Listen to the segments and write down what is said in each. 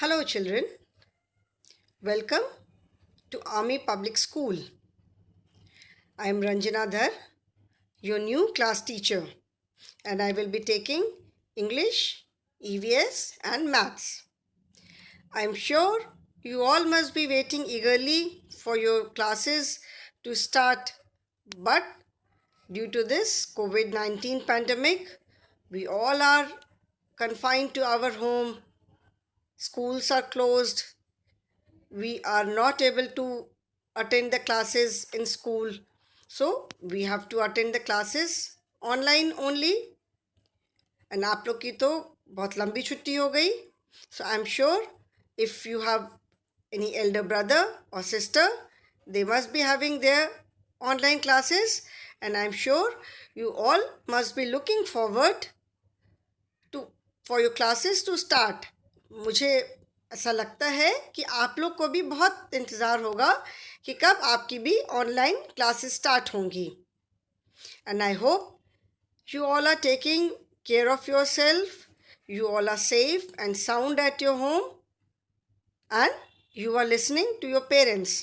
Hello children, welcome to Army Public School. I am Ranjana Dhar, your new class teacher, and I will be taking English, EVS and Maths. I am sure you all must be waiting eagerly for your classes to start, but due to this COVID-19 pandemic, we all are confined to our home, schools are closed, we are not able to attend the classes in school, so we have to attend the classes online only. And आप लोग की तो बहुत लंबी छुट्टी हो गई. So I'm sure if you have any elder brother or sister, they must be having their online classes, and I'm sure you all must be looking forward to for your classes to start. मुझे ऐसा लगता है कि आप लोग को भी बहुत इंतज़ार होगा कि कब आपकी भी ऑनलाइन क्लासेस स्टार्ट होंगी. And I hope you all are taking care of yourself, you all are safe and sound at your home, and you are listening to your parents.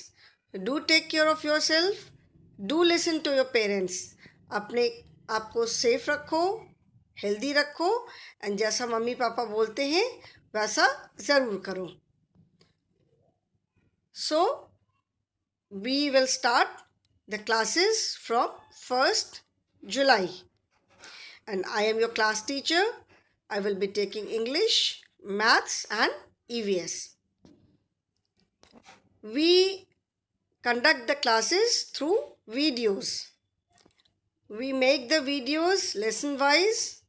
Do take care of yourself, do listen to your parents. अपने आप को safe रखो, healthy रखो, and जैसा mummy papa बोलते हैं वैसा ज़रूर करो. So we will start the classes from 1st July. And I am your class teacher. I will be taking English, Maths and EVS. We conduct the classes through videos. We make the videos lesson wise.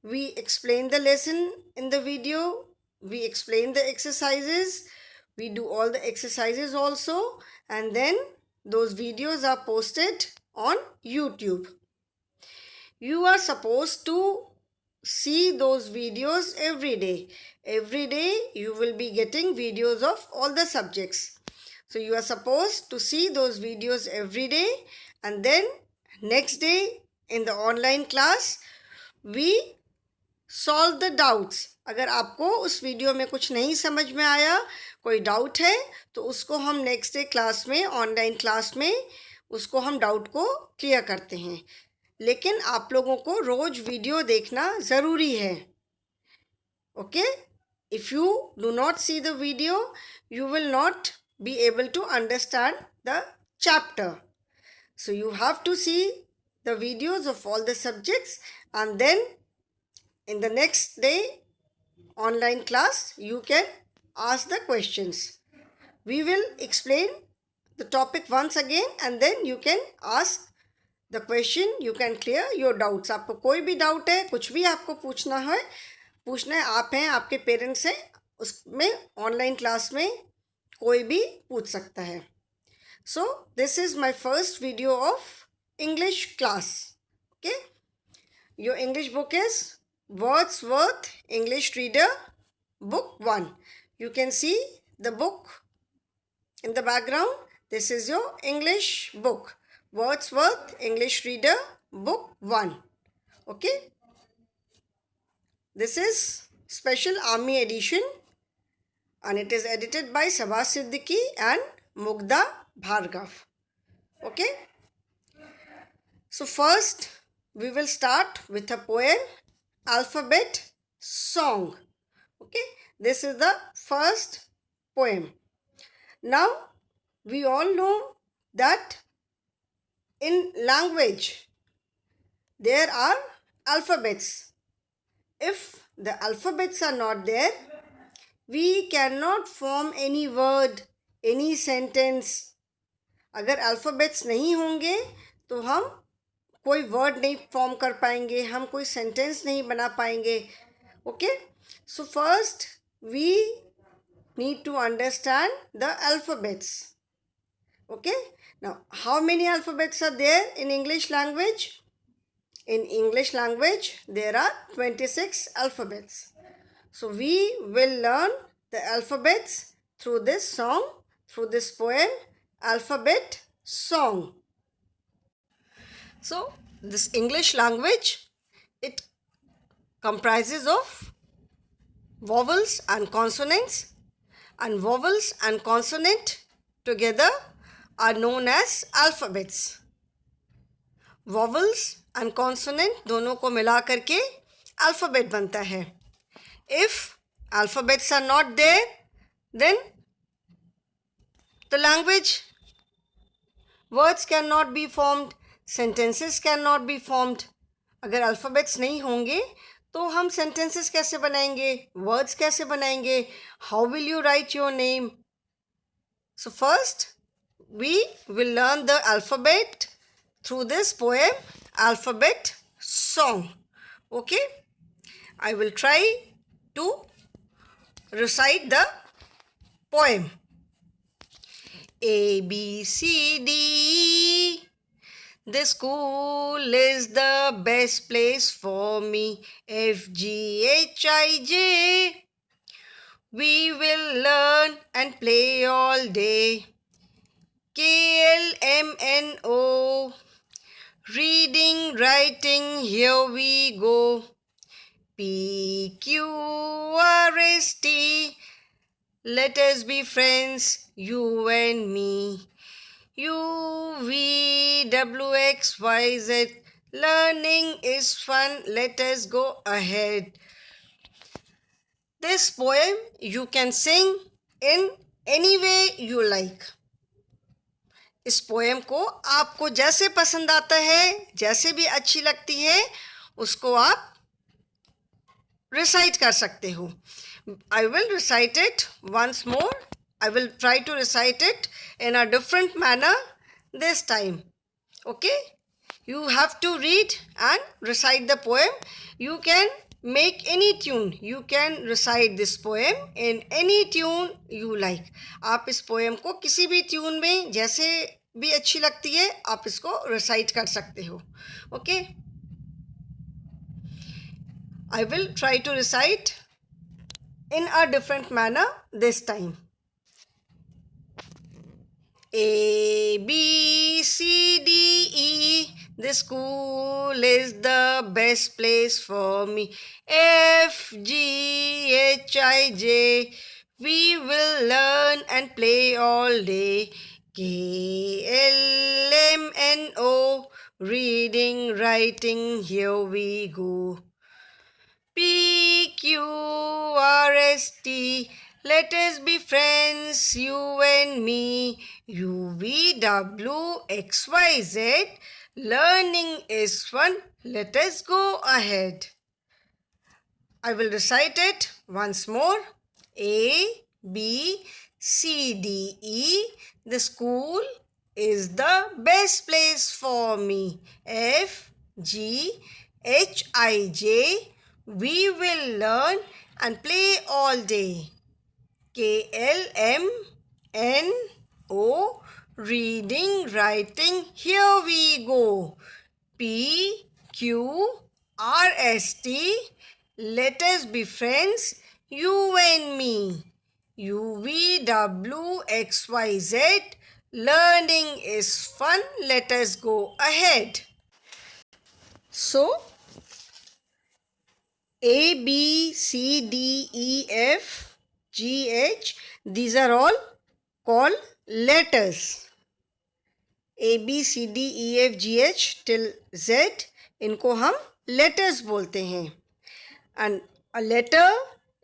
We explain the lesson in the video. We explain the exercises. We do all the exercises also. And then those videos are posted on YouTube. You are supposed to see those videos every day. Every day you will be getting videos of all the subjects. So you are supposed to see those videos every day, and then next day in the online class we solve the doubts. अगर आपको उस video में कुछ नहीं समझ में आया, कोई डाउट है, तो उसको हम नेक्स्ट डे क्लास में, ऑनलाइन क्लास में उसको हम डाउट को क्लियर करते हैं. लेकिन आप लोगों को रोज वीडियो देखना ज़रूरी है. Okay, if you do not see the video you will not be able to understand the chapter. So you have to see the videos of all the subjects, and then in the next day online class you can ask the questions. We will explain the topic once again, and then you can ask the question, you can clear your doubts. आपको कोई भी doubt है, कुछ भी आपको पूछना है, आप हैं, आपके पेरेंट्स हैं, उसमें ऑनलाइन क्लास में कोई भी पूछ सकता है. So this is my first video of English class. Okay, your English book is Wordsworth English Reader Book 1. You can see the book in the background. This is your English book, Wordsworth English Reader Book 1. Okay, this is special Army edition, and it is edited by Sabah Siddiqui and Mugdha Bhargav. Okay, so first we will start with a poem, Alphabet Song. Okay, this is the first poem. Now we all know that in language there are alphabets. If the alphabets are not there, we cannot form any word, any sentence. अगर alphabets नहीं होंगे तो हम कोई word नहीं form कर पाएंगे, हम कोई sentence नहीं बना पाएंगे. Okay, so first we need to understand the alphabets. Okay, now how many alphabets are there in English language? In English language there are 26 alphabets. So we will learn the alphabets through this song, through this poem, Alphabet Song. So this English language, it comprises of vowels and consonants and vowels and consonant together are known as alphabets. Vowels and consonant दोनों को मिला करके alphabet बनता है. If alphabets are not there, then the language, words cannot be formed, sentences cannot be formed. अगर alphabets नहीं होंगे तो हम sentences कैसे बनाएंगे, words कैसे बनाएंगे, how will you write your name? So first we will learn the alphabet through this poem, Alphabet Song. Okay, I will try to recite the poem. A, B, C, D. The school is the best place for me. F, G, H, I, J. We will learn and play all day. K, L, M, N, O. Reading, writing, here we go. P, Q, R, S, T. Let us be friends, you and me. U, V, W, X, Y, Z. Learning is fun, let us go ahead. This poem you can sing in any way you like. इस poem को आपको जैसे पसंद आता है, जैसे भी अच्छी लगती है, उसको आप रिसाइट कर सकते हो. I will recite it once more. I will try to recite it in a different manner this time. Okay? You have to read and recite the poem. You can make any tune. You can recite this poem in any tune you like. आप इस poem को किसी भी tune में जैसे भी अच्छी लगती है, आप इसको recite कर सकते हो. Okay? I will try to recite in a different manner this time. A, B, C, D, E. The school is the best place for me. F, G, H, I, J. We will learn and play all day. K, L, M, N, O. Reading, writing, here we go. P, Q, R, S, T. Let us be friends, you and me. U, V, W, X, Y, Z. Learning is fun. Let us go ahead. I will recite it once more. A, B, C, D, E. The school is the best place for me. F, G, H, I, J. We will learn and play all day. K, L, M, N, O. Reading, writing, here we go. P, Q, R, S, T. Let us be friends, you and me. U, V, W, X, Y, Z. Learning is fun, let us go ahead. So, A, B, C, D, E, F, G, H, these are all called letters. A, B, C, D, E, F, G, H till Z, इनको हम letters बोलते हैं. And a letter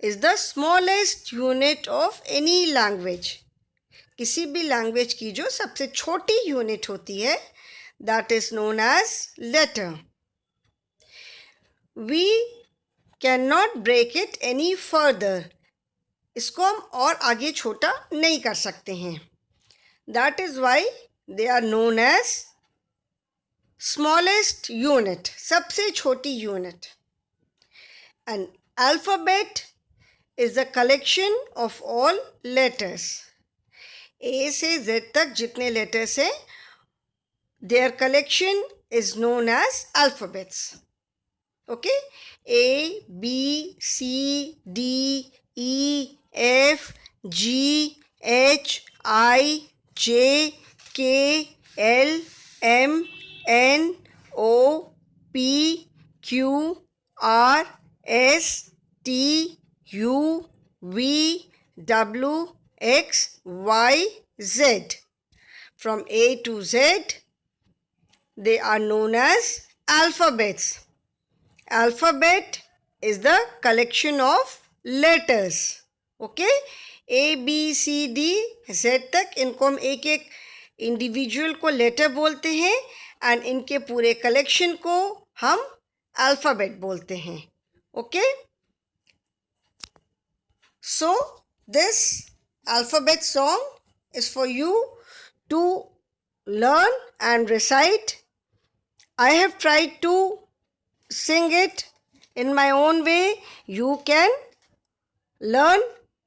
is the smallest unit of any language. किसी भी language की जो सबसे छोटी unit होती है, that is known as letter. We cannot break it any further. इसको हम और आगे छोटा नहीं कर सकते हैं. That is why they are known as smallest unit, सबसे छोटी unit. An alphabet is the collection of all letters. A से Z तक जितने letters हैं, their collection is known as alphabets. Okay? A, B, C, D, E, F, G, H, I, J, K, L, M, N, O, P, Q, R, S, T, U, V, W, X, Y, Z. From A to Z, they are known as alphabets. Alphabet is the collection of letters. Okay? A, B, C, D, Z तक इनको हम एक एक individual को letter बोलते हैं and इनके पूरे कलेक्शन को हम अल्फ़ाबेट बोलते हैं. Okay? So this alphabet song is for you to learn and recite. I have tried to sing it in my own way. You can learn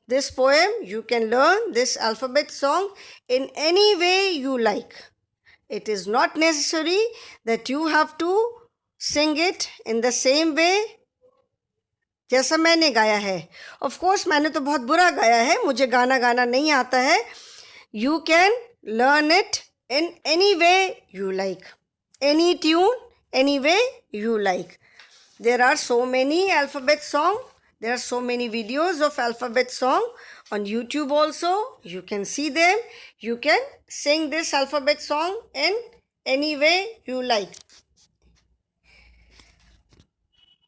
this poem, you can learn this alphabet song in any way you like. It is not necessary that you have to sing it in the same way जैसा मैंने गाया है. Of course मैंने तो बहुत बुरा गाया है, मुझे गाना गाना नहीं आता है. You can learn it in any way you like, any tune, any way you like. There are so many alphabet song. There are so many videos of alphabet song on YouTube also. You can see them. You can sing this alphabet song in any way you like.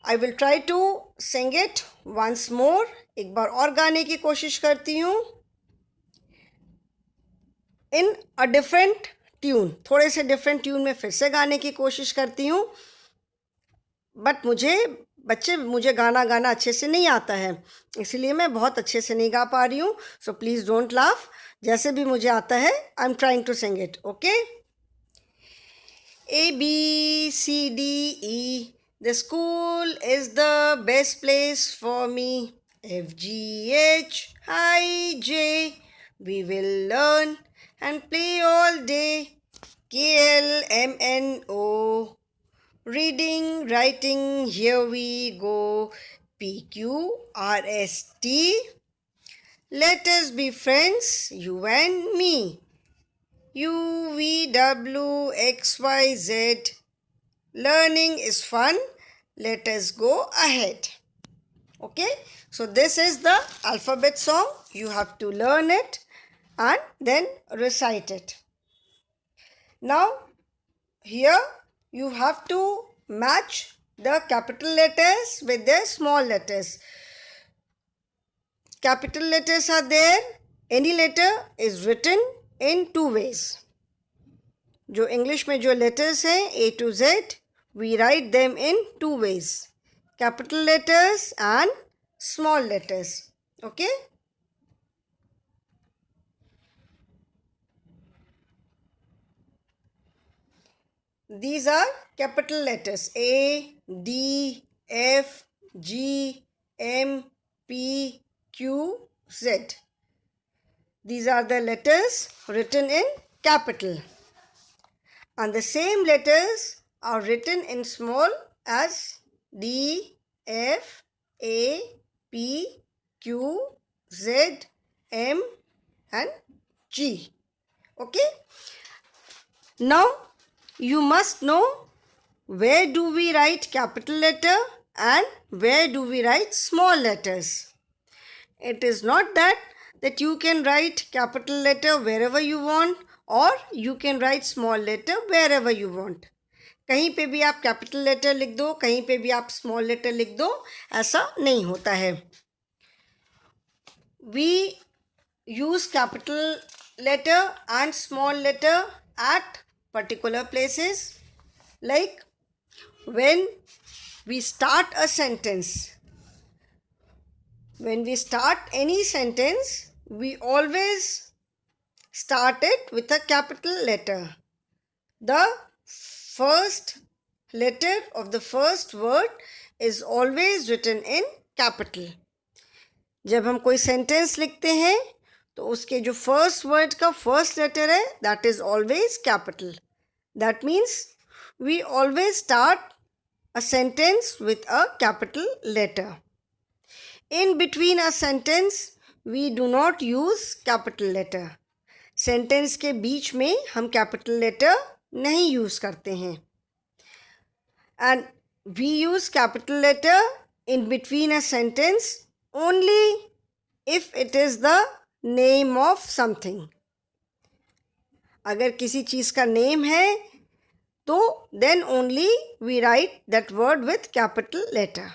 I will try to sing it once more. एक बार और गाने की कोशिश करती हूँ. In a different tune. थोड़े से different tune में फिर से गाने की कोशिश करती हूँ. बट मुझे गाना अच्छे से नहीं आता है, इसलिए मैं बहुत अच्छे से नहीं गा पा रही हूँ. So please don't laugh. जैसे भी मुझे आता है I am trying to sing it. Okay? A, B, C, D, E. The school is the best place for me. F, G, H, I, J. We will learn and play all day. K, L, M, N, O. Reading, writing, here we go. P, Q, R, S, T. Let us be friends, you and me. U, V, W, X, Y, Z. Learning is fun. Let us go ahead. Okay? So this is the alphabet song. You have to learn it and then recite it. Now, here you have to match the capital letters with the small letters. Capital letters are there. Any letter is written in two ways. जो English में जो letters हैं A to Z, we write them in two ways. Capital letters and small letters. Okay? These are capital letters A, D, F, G, M, P, Q, Z. These are the letters written in capital. And the same letters are written in small as D, F, A, P, Q, Z, M and G. Okay? Now, you must know where do we write capital letter and where do we write small letters. It is not that you can write capital letter wherever you want or you can write small letter wherever you want. कहीं पे भी आप capital letter लिख दो, कहीं पे भी आप स्मॉल लेटर लिख दो, ऐसा नहीं होता है. We use capital letter and small letter at particular places. Like when we start a sentence, when we start any sentence, we always start it with a capital letter. The first letter of the first word is always written in capital. जब हम कोई sentence लिखते हैं तो उसके जो first word का first letter है that is always capital. That means we always start a sentence with a capital letter. In between a sentence, we do not use capital letter. Sentence के बीच में हम कैपिटल लेटर नहीं use करते हैं. And we use capital letter in between a sentence only if it is the name of something. अगर किसी चीज़ का नेम है तो then only we write that word with capital letter.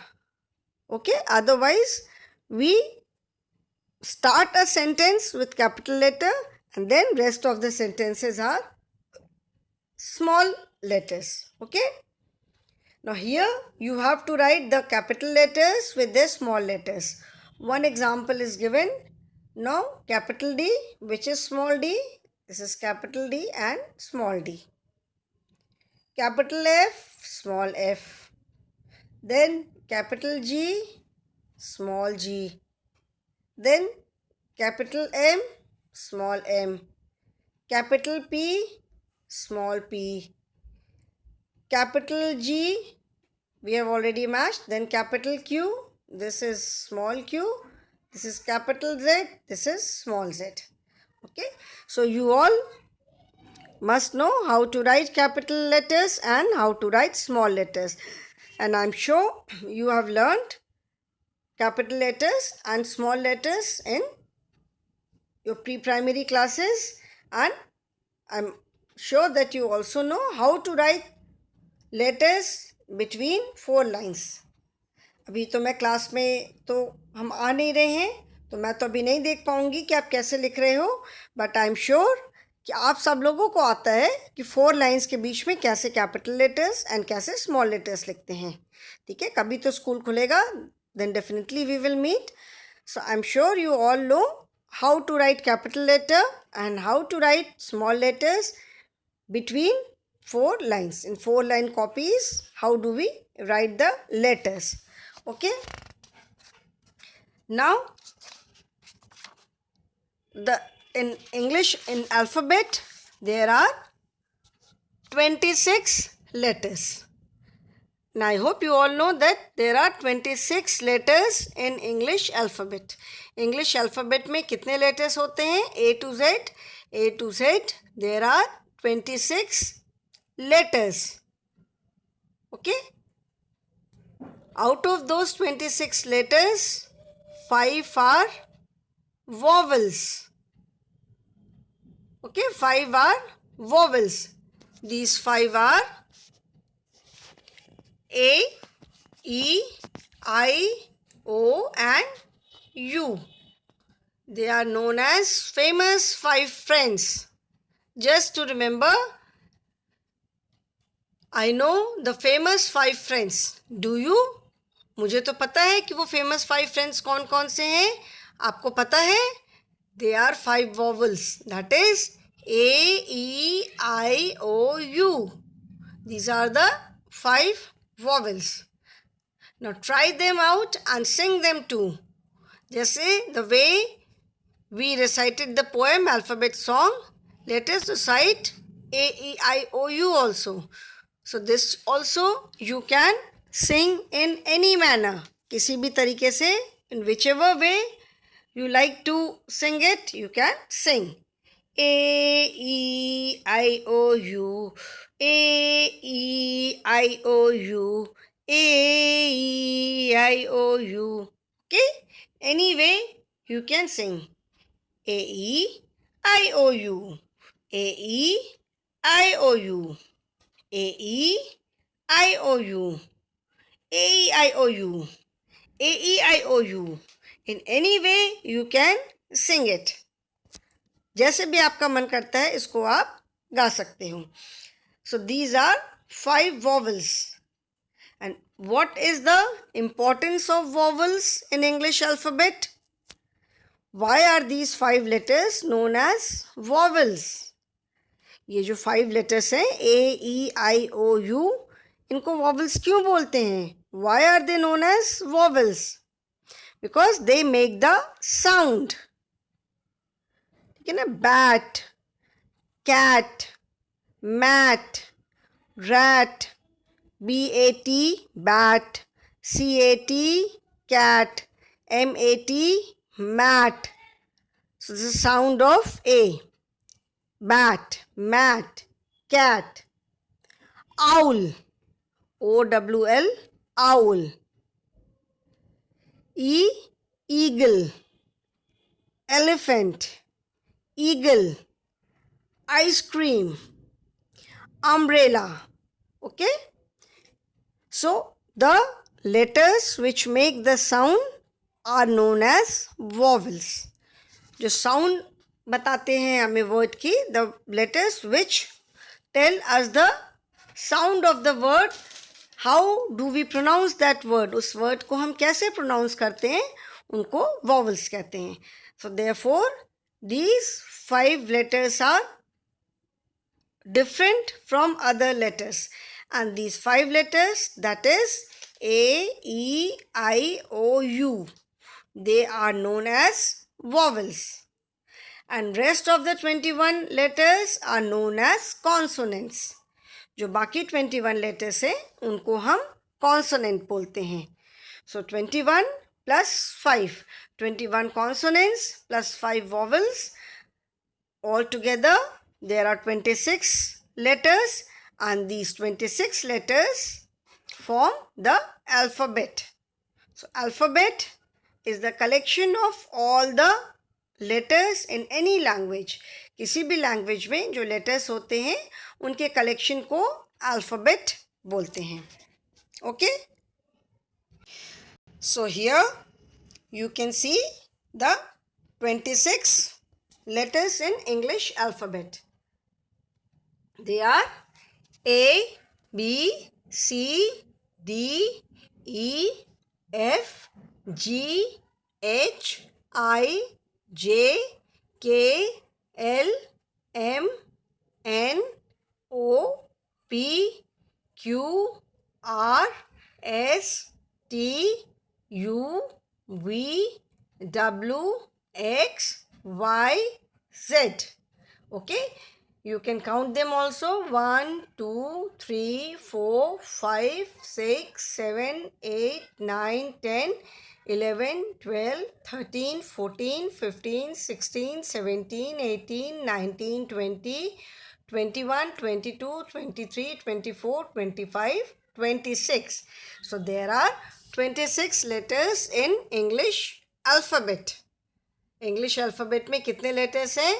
Okay, otherwise we start a sentence with capital letter and then rest of the sentences are small letters. Okay, now here you have to write the capital letters with the small letters. One example is given. Now capital D, which is small d, this is capital D and small d. Capital F, small f. Then capital G, small g. Then capital M, small m. Capital P, small p. Capital G, we have already matched. Then capital Q, this is small q. This is capital Z, this is small z. Okay, so you all must know how to write capital letters and how to write small letters. And I'm sure you have learned capital letters and small letters in your pre-primary classes, and I'm sure that you also know how to write letters between 4 lines. अभी तो मैं class में तो हम आ नहीं रहे हैं, तो मैं तो अभी नहीं देख पाऊंगी कि आप कैसे लिख रहे हो, बट आई एम श्योर कि आप सब लोगों को आता है कि 4 लाइंस के बीच में कैसे कैपिटल लेटर्स एंड कैसे स्मॉल लेटर्स लिखते हैं. ठीक है, कभी तो स्कूल खुलेगा, then definitely we will meet. So I am sure you all know how to write capital letter and how to write small letters between 4 lines. In 4 line copies, how do we write the letters? Okay. Now, in English, in alphabet, there are 26 letters. Now, I hope you all know that there are 26 letters in English alphabet. English alphabet में कितने letters होते हैं? A to Z. A to Z. There are 26 letters. Okay? Out of those 26 letters, 5 are vowels. Okay? 5 are vowels. These 5 are A, E, I, O and U. They are known as famous 5 friends. Just to remember, I know the famous 5 friends. Do you? मुझे तो पता है कि वो famous 5 friends कौन कौन से हैं. आपको पता है? They are 5 vowels. That is A, E, I, O, U. These are the 5 vowels. Now try them out and sing them too. जैसे the way we recited the poem alphabet song, let us recite A, E, I, O, U also. So this also you can sing in any manner. किसी भी तरीके से, in whichever way you like to sing it, you can sing. A, E, I, O, U. A, E, I, O, U. A, E, I, O, U. Okay? Anyway, you can sing. A, E, I, O, U. A, E, I, O, U. A, E, I, O, U. A, E, I, O, U. A, E, I, O, U. In any way, you can sing it. जैसे भी आपका मन करता है इसको आप गा सकते हो. So these are 5 vowels. And what is the importance of vowels in English alphabet? Why are these 5 letters known as vowels? ये जो 5 letters हैं A, E, I, O, U, इनको vowels क्यों बोलते हैं? Why are they known as vowels? Because they make the sound. ठीक है ना? Bat, cat, mat, rat, BAT, bat, CAT, cat, MAT, mat. So this is sound of A. Bat, mat, cat. Owl, OWL, owl. E, eagle. elephant, eagle, ice cream, umbrella. Okay? So, the letters which make the sound are known as vowels. जो sound बताते हैं हमें word की, the letters which tell us the sound of the word, how do we pronounce that word, उस word को हम कैसे pronounce करते हैं, उनको vowels कहते हैं. So therefore these 5 letters are different from other letters, and these 5 letters, that is A, E, I, O, U, they are known as vowels, and rest of the 21 letters are known as consonants. जो बाकी 21 letters हैं उनको हम consonant बोलते हैं. So 21 plus 5, 21 consonants plus 5 vowels, altogether there are 26 letters, and these 26 letters form the alphabet. So alphabet is the collection of all the letters in any language. किसी भी language में जो letters होते हैं उनके collection को alphabet बोलते हैं. Okay? So here you can see the 26 letters in English alphabet. They are A, B, C, D, E, F, G, H, I, J, K, L, M, N, O, P, Q, R, S, T, U, V, W, X, Y, Z. Okay? You can count them also. 1, 2, 3, 4, 5, 6, 7, 8, 9, 10, 11, 12, 13, 14, 15, 16, 17, 18, 19, 20, 21, 22, 23, 24, 25, 26. So there are 26 letters in English alphabet. English alphabet में कितने letters हैं?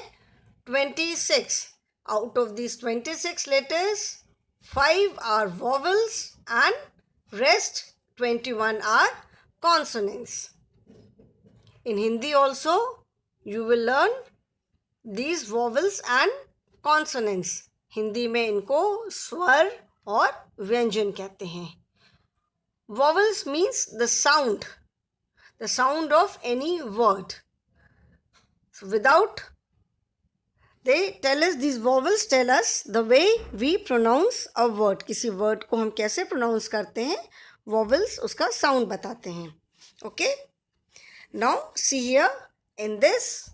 26. Out of these 26 letters, 5 are vowels and rest 21 are consonants. In Hindi also, you will learn these vowels and consonants. Hindi में इनको स्वर और व्यंजन कहते हैं. Vowels means the sound of any word. So without, they tell us, these vowels tell us the way we pronounce a word. किसी word को हम कैसे pronounce करते हैं, vowels उसका sound बताते हैं. Okay? Now see here, in this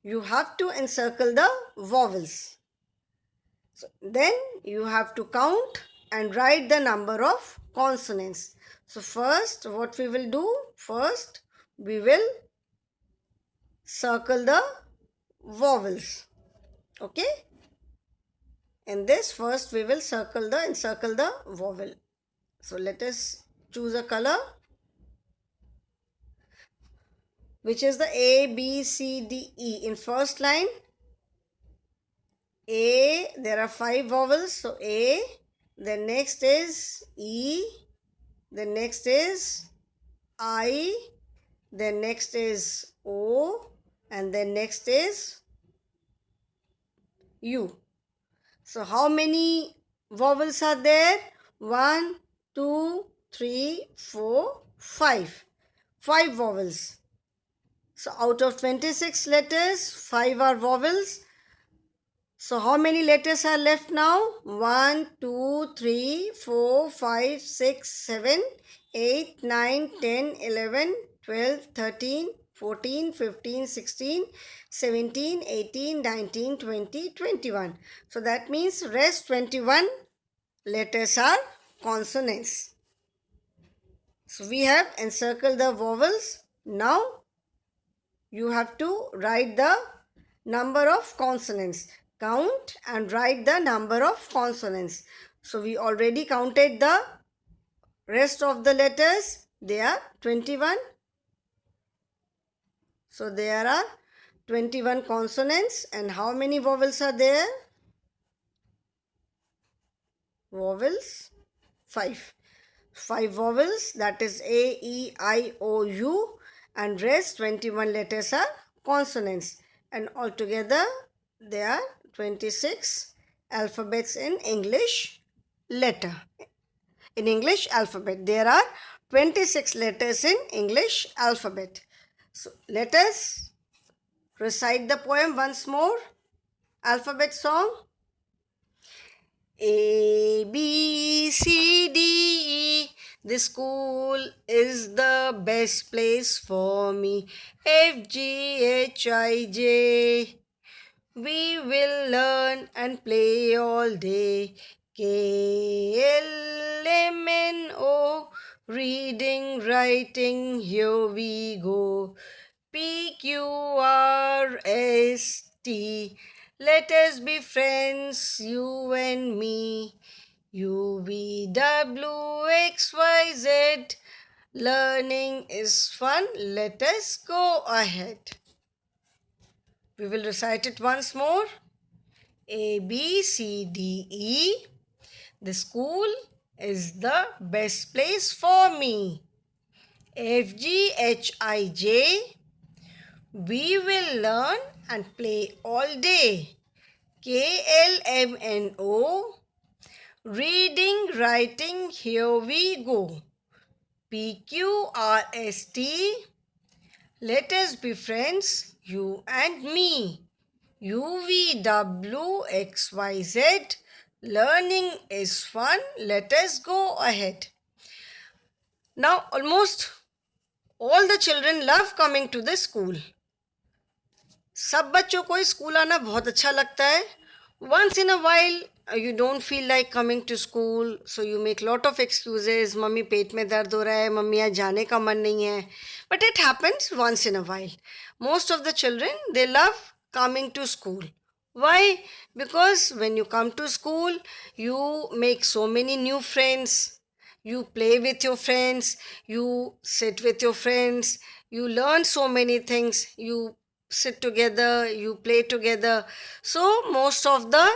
you have to encircle the vowels. So then you have to count and write the number of consonants. So first what we will do, first we will circle the vowels. Okay? In this first we will encircle the vowel. So let us choose a color, which is the A, B, C, D, E. In first line, A, there are 5 vowels. So A, then next is E, then next is I, then next is O, and then next is U. So how many vowels are there? 1, 2, 3, 4, 5. 5 vowels. So out of 26 letters, 5 are vowels. So how many letters are left now? 1, 2, 3, 4, 5, 6, 7, 8, 9, 10, 11, 12, 13, 14, 15, 16, 17, 18, 19, 20, 21. So that means rest 21 letters are consonants. So we have encircled the vowels. Now you have to write the number of consonants. Count and write the number of consonants. So we already counted the rest of the letters. They are 21. So there are 21 consonants. And how many vowels are there? Vowels? 5. 5 vowels, that is A, E, I, O, U, and rest 21 letters are consonants. And altogether there are 26 alphabets in English In English alphabet. There are 26 letters in English alphabet. So let us recite the poem once more. Alphabet song. A, B, C, D, E. The school is the best place for me. F, G, H, I, J. We will learn and play all day. K, L, M, N, O. Reading, writing, here we go. P, Q, R, S, T. Let us be friends, you and me. U, V, W, X, Y, Z. Learning is fun. Let us go ahead. We will recite it once more. A, B, C, D, E. The school is the best place for me. F, G, H, I, J. We will learn and play all day. K, L, M, N, O. Reading, writing, here we go. P, Q, R, S, T. Let us be friends, you and me. U, V, W, X, Y, Z. Learning is fun. Let us go ahead. Now, almost all the children love coming to the school. सब बच्चों को school आना बहुत अच्छा लगता है. Once in a while, you don't feel like coming to school, so you make lot of excuses. Mummy पेट में दर्द हो रहा है, मम्मी आज जाने का मन नहीं है. But it happens once in a while. Most of the children, they love coming to school. Why? Because when you come to school, you make so many new friends. You play with your friends. You sit with your friends. You learn so many things. You sit together, you play together. So most of the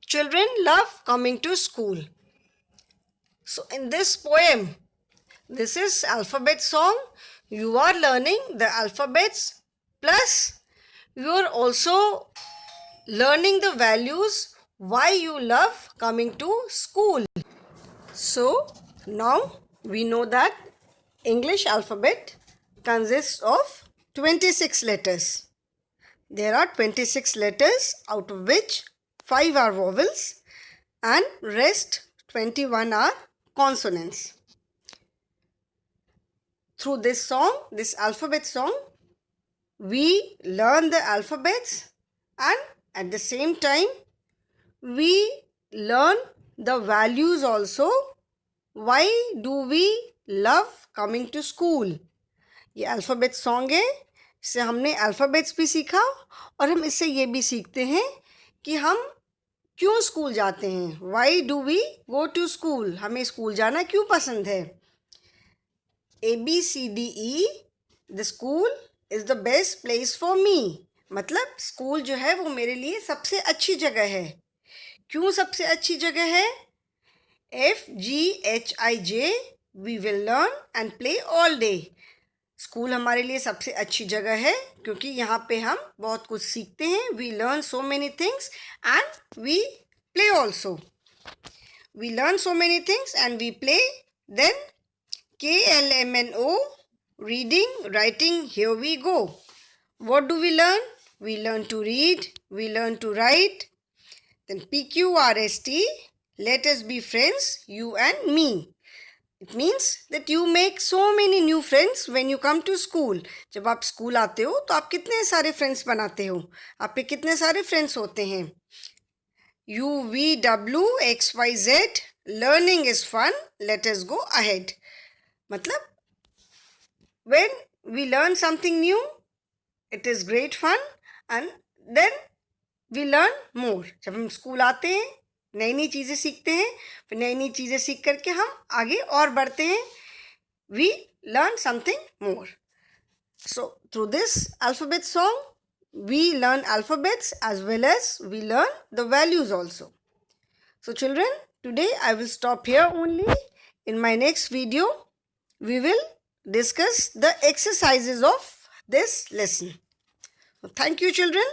children love coming to school. So in this poem, this is alphabet song. You are learning the alphabets, plus you are also learning the values why you love coming to school. So now we know that English alphabet consists of 26 letters. There are 26 letters, out of which 5 are vowels and rest 21 are consonants. Through this song, this alphabet song, we learn the alphabets and at the same time we learn the values also. Why do we love coming to school? ये alphabet song है. इससे हमने alphabets भी सीखा और हम इससे ये भी सीखते हैं कि हम क्यों स्कूल जाते हैं. Why do we go to school. हमें स्कूल जाना क्यों पसंद है. A, B, C, D, E. The school is the best place for me. मतलब स्कूल जो है वो मेरे लिए सबसे अच्छी जगह है. क्यों सबसे अच्छी जगह है. F, G, H, I, J. We will learn and play all day. School हमारे लिए सबसे अच्छी जगह है क्योंकि यहाँ पे हम बहुत कुछ सीखते हैं. We learn so many things and we play also. We learn so many things and we play. Then KLMNO, reading, writing, here we go. What do we learn? We learn to read, we learn to write. Then PQRST, let us be friends, you and me. It means that you make so many new friends when you come to school. जब आप school आते हो तो आप कितने सारे friends बनाते हो. आपके कितने सारे फ्रेंड्स होते हैं. UVWXYZ, learning is fun, let us go ahead. मतलब when we learn something new, it is great fun and then we learn more. जब हम स्कूल आते हैं नई नई चीज़ें सीखते हैं, फिर नई नई चीज़ें सीख करके हम आगे और बढ़ते हैं. We learn something more. So through this alphabet song, we learn alphabets as well as we learn the values also. So children, today I will stop here only. In my next video, we will discuss the exercises of this lesson. Thank you children.